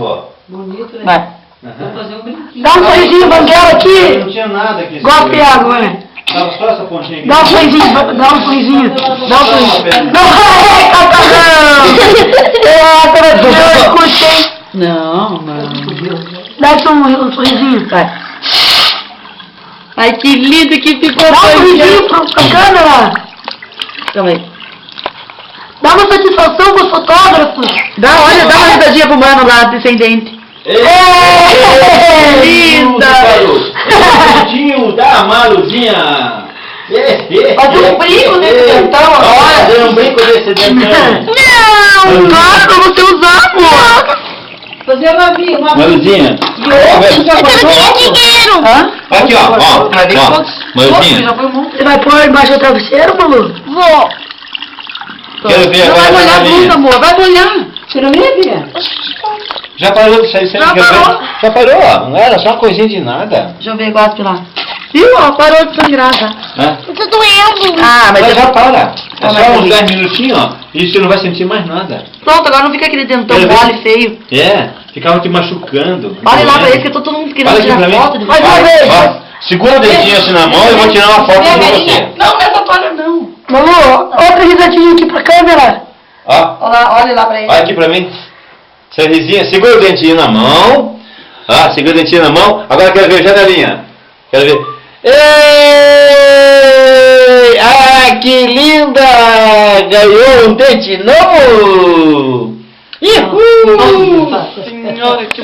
vó. Bonito, né? Vai. Vou fazer um brinquinho. Dá um sorrisinho, Banguela, aqui. Não tinha nada aqui. Gosto de água, né? Tava só essa pontinha aqui. Dá um sorrisinho, dá um sorrisinho. Dá um sorrisinho. Não, é, catarrão! Eu escutei. Não. Dá só um sorrisinho. Vai. Ai, que lindo que ficou. Dá um sorrisinho pra câmera. Calma aí. Dá uma satisfação pros fotógrafos. Dá uma risadinha pro mano lá, descendente. Linda! Bonitinho da Maluzinha! Fazer um brinco nesse dentão agora. Fazer um brinco desse dentão. Não, claro, pra você usar, amor. Fazer uma Maluzinha. dinheiro. Hã? Aqui, ó. Maluzinha. Você vai pôr embaixo do travesseiro, Malu? Vou. Quero ver Não agora. vai molhar muito, amor. Vai molhar. Você não ia, filha? Já parou de sair sempre? Já parou. Já parou, ó. Não era só coisinha de nada. Deixa eu ver, gospe lá. Viu, ó, parou de sangrar já. Hã? Tô doendo. Ah, Mas já para. É Ah, só mas uns 10 minutinhos, ó. E você não vai sentir mais nada. Pronto, agora não fica aquele dentão Quero ver. mole, feio. Ficava te machucando. Olha lá pra ele, que todo mundo querendo Olha aqui pra tirar mim. foto de Mais uma vez. Ó, segura o dedinho assim na mão e eu vou tirar uma foto de você. Não, não é toalha não. Malu, outra risadinha aqui pra câmera. Ó, Olha lá pra ele. olha aqui pra mim. Sorrisinha, segura o dentinho na mão. Ah, segura o dentinho na mão. Agora quero ver a janelinha. Quero ver. Ei! Ah, que linda! Ganhou um dente novo! Uhul! Nossa senhora, que